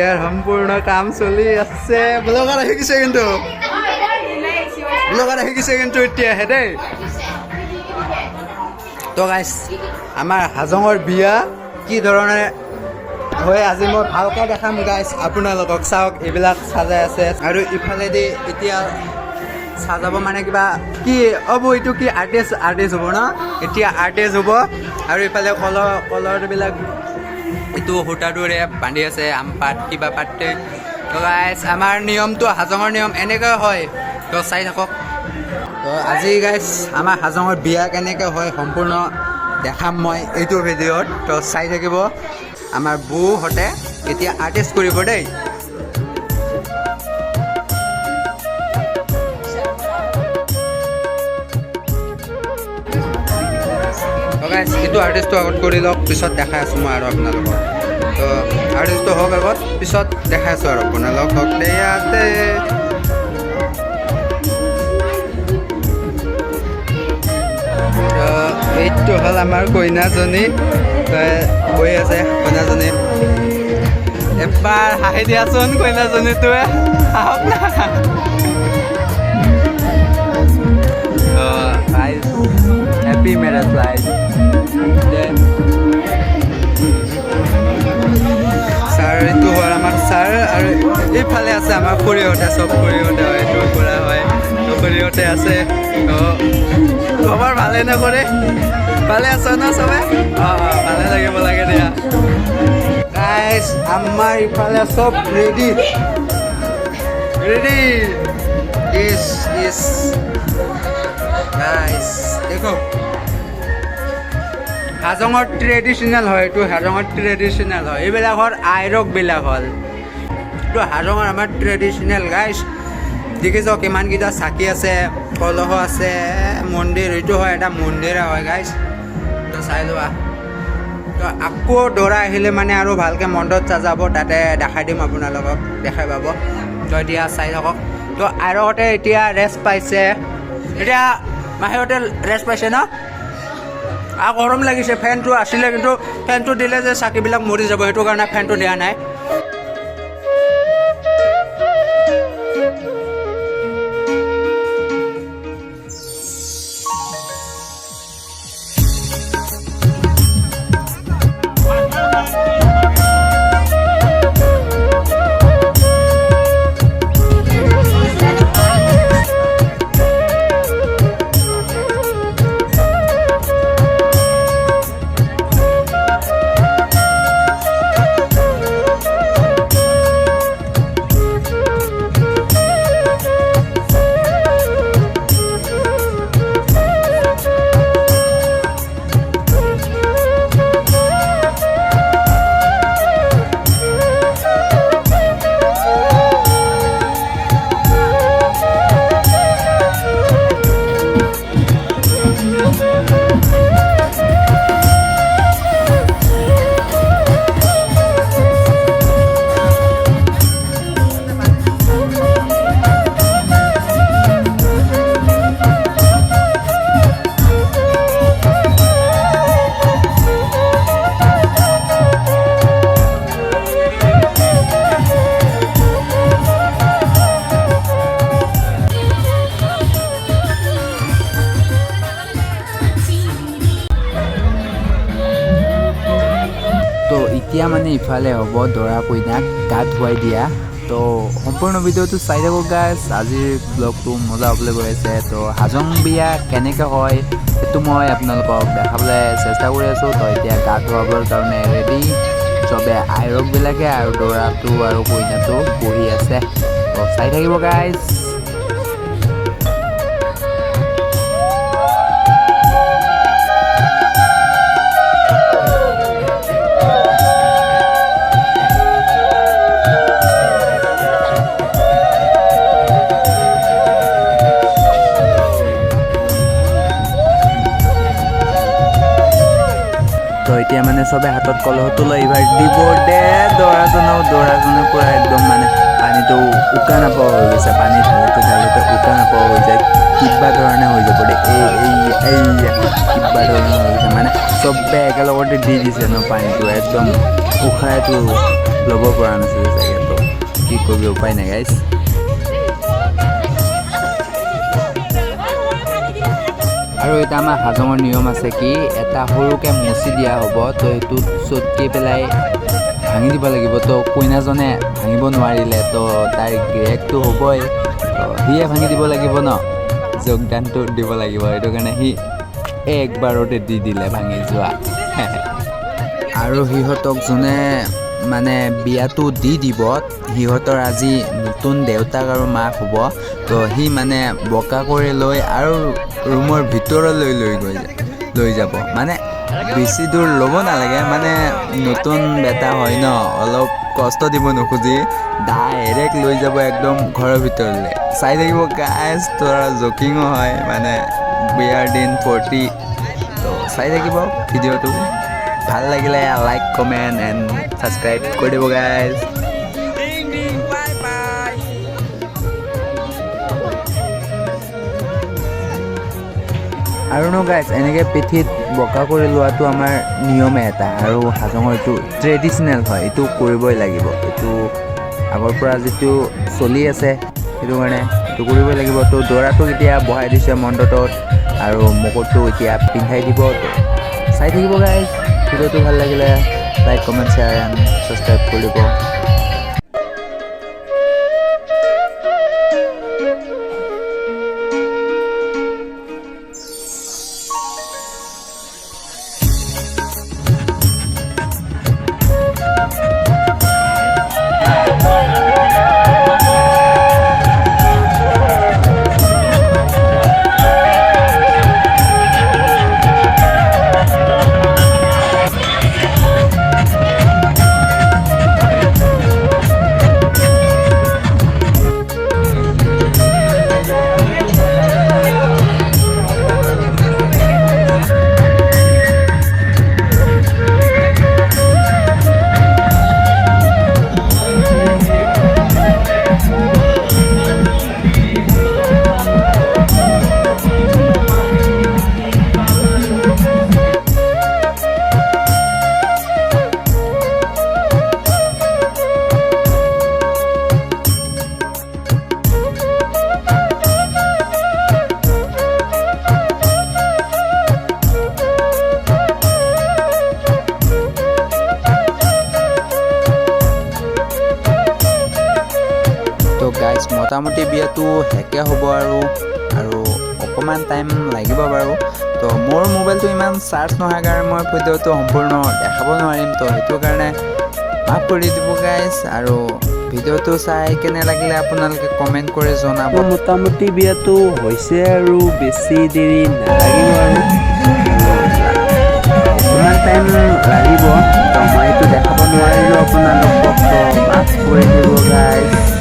দিয়াৰ সম্পূৰ্ণ কাম চলি আছে ব্লগাৰ আহি গৈছে কিন্তু এতিয়াহে দেই তো গাইছ আমাৰ হাজঙৰ বিয়া কি ধৰণে হয় আজি মই ভালকৈ দেখাম গাইছ আপোনালোকক চাওক এইবিলাক সাজাই আছে আৰু ইফালেদি এতিয়া সাজাব মানে কিবা কি হ'ব এইটো কি আৰ্টিষ্ট হ'ব ন এতিয়া আৰ্টিষ্ট হ'ব আৰু ইফালে কলৰবিলাক এইটো সূতাটোৰে বান্ধি আছে আম পাত কিবা পাতে তো গাইছ আমাৰ নিয়মটো হাজঙৰ নিয়ম এনেকৈ হয় তো চাই থাকক তো আজি গাইছ আমাৰ হাজঙৰ বিয়া কেনেকৈ হয় সম্পূৰ্ণ দেখাম মই এইটো ভিডিঅ'ত তো চাই থাকিব আমাৰ বৌহঁতে এতিয়া আৰ্টিষ্ট কৰিব দেই এইটো আৰ্টিষ্টটো আগত কৰি লওক পিছত দেখাই আছোঁ মই আৰু আপোনালোকক তো আৰ্টিষ্টটো হওক আগত পিছত দেখাই আছোঁ আৰু আপোনালোকক হওক ইয়াতে এইটো হ'ল আমাৰ কইনাজনী গৈ আছে কইনাজনী এবাৰ হাঁহি দিয়াচোন কইনাজনীটোৱে হাঁহক না হেপী মেৰেজ লাইফ ছাৰ এইটো হ'ল আমাৰ ছাৰ আৰু এইফালে আছে আমাৰ খুৰীহঁতে চব খুৰীহঁতে হয় এইটো কৰা হয় তো খুৰীহঁতে আছে খবৰ ভালে নকৰে ভালে আছ ন চবে ভালে লাগিব লাগে দিয়া গাইছ আমাৰ ইফালে চব ৰেডি ইছ গাইছ দেখো হাজঙৰ ট্ৰেডিশ্যনেল হয় এইটো হাজঙৰ ট্ৰেডিশ্যনেল হয় এইবিলাকৰ আইৰকবিলাক হ'ল এইটো হাজঙৰ আমাৰ ট্ৰেডিশ্যনেল গাইছ দেখিছ কিমানকেইটা চাকি আছে কলহ আছে মন্দিৰ এইটো হয় এটা মন্দিৰে হয় গাইছ তো চাই লোৱা তো আকৌ দৰা আহিলে মানে আৰু ভালকৈ মণ্ডপ সাজাব তাতে দেখাই দিম আপোনালোকক দেখাই পাব তো এতিয়া চাই থাকক তো আইৰকহঁতে এতিয়া ৰেষ্ট পাইছে এতিয়া মাহীহঁতে ৰেষ্ট পাইছে ন গৰম লাগিছে ফেনটো আছিলে কিন্তু ফেনটো দিলে যে চাকিবিলাক মৰি যাব সেইটো কাৰণে ফেনটো দিয়া নাই এতিয়া মানে ইফালে হ'ব দৰা কইনাক গা ধুৱাই দিয়া তো সম্পূৰ্ণ ভিডিঅ'টো চাই থাকক গাইছ আজিৰ ব্লগটো মজা হ'বলৈ গৈ আছে তো হাজং বিয়া কেনেকৈ হয় সেইটো মই আপোনালোকক দেখাবলৈ চেষ্টা কৰি আছোঁ তো এতিয়া গা ধুৱাবৰ কাৰণে ৰেডি চবে আইৰকবিলাকে আৰু দৰাটো আৰু কইনাটো বহি আছে তো চাই থাকিব গাইছ তো এতিয়া মানে চবে হাতত কলহটো লৈ এইবাৰ দিব দে দৰাজনে পূৰা একদম মানে পানীটো উকা নাপাওঁ হৈ গৈছে পানী ঢালোতে উকা নাপাওঁ হৈ যায় কিবা ধৰণে হৈ যাব দে কিবা ধৰণে হৈ গৈছে মানে চবে একেলগতে দি দিছে ন পানীটো একদম উশাহটো ল'ব পৰা নাছিলে চাগে কি কৰিব উপায় নাই গাইছ। আৰু এটা আমাৰ হাজঙৰ নিয়ম আছে কি এটা সৰুকৈ মচি দিয়া হ'ব, তো সেইটোত চটকি পেলাই ভাঙি দিব লাগিব। তো কইনাজনে ভাঙিব নোৱাৰিলে তো তাইৰ গিৰেকটো হ'বই, তো সিয়ে ভাঙি দিব লাগিব ন, যোগদানটো দিব লাগিব। সেইটো কাৰণে সি একবাৰতে দি দিলে ভাঙি যোৱা। আৰু সিহঁতক যোনে মানে বিয়াটো দি দিব, সিহঁতৰ আজি নতুন দেউতাক আৰু মাক হ'ব। তো সি মানে বকা কৰি লৈ আৰু ৰুমৰ ভিতৰলৈ লৈ যাব। মানে বেছি দূৰ ল'ব নালাগে, মানে নতুন বেটা হয় ন, অলপ কষ্ট দিব নোখোজি ডাইৰেক্ট লৈ যাব একদম ঘৰৰ ভিতৰলৈ। চাই থাকিব গাইজ, তোৰা জকিঙো হয় মানে বিয়াৰ দিন ফূৰ্তি। তো চাই থাকিব ভিডিঅ'টো, ভাল লাগিলে লাইক কমেণ্ট এণ্ড ছাবস্ক্ৰাইব কৰি দিব গাইজ। আৰু ন গাইজ, এনেকৈ পিঠিত বকা কৰি লোৱাটো আমাৰ নিয়মে এটা, আৰু হাজঙৰ এইটো ট্ৰেডিশ্যনেল হয়, এইটো কৰিবই লাগিব। এইটো আগৰ পৰা যিটো চলি আছে, সেইটো কাৰণে এইটো কৰিবই লাগিব। তো দৰাটোক এতিয়া বহাই দিছে মণ্ডপত আৰু মুকুটটো এতিয়া পিন্ধাই দিব। তো চাই থাকিব গাইজ, ভিডিঅ'টো ভাল লাগিলে like comment share and subscribe কৰি দিব। গাইজ মোটামুটি বিয়াটো শেষে হ'ব আৰু অকণমান টাইম লাগিব বাৰু। তো মোৰ মোবাইলটো ইমান চাৰ্জ নহয় কাৰণে মই ভিডিঅ'টো সম্পূৰ্ণ দেখাব নোৱাৰিম। তো সেইটো কাৰণে মাফ কৰি দিব গাইজ, আৰু ভিডিঅ'টো চাই কেনে লাগিলে আপোনালোকে কমেণ্ট কৰি জনাব। মোটামুটি বিয়াটো হৈছে আৰু বেছি দেৰি নালাগিব, আৰু অকণমান টাইম লাগিব। তো মই এইটো দেখাব নোৱাৰিলোঁ আপোনালোকক, তো মাফ কৰি দিব গাইজ।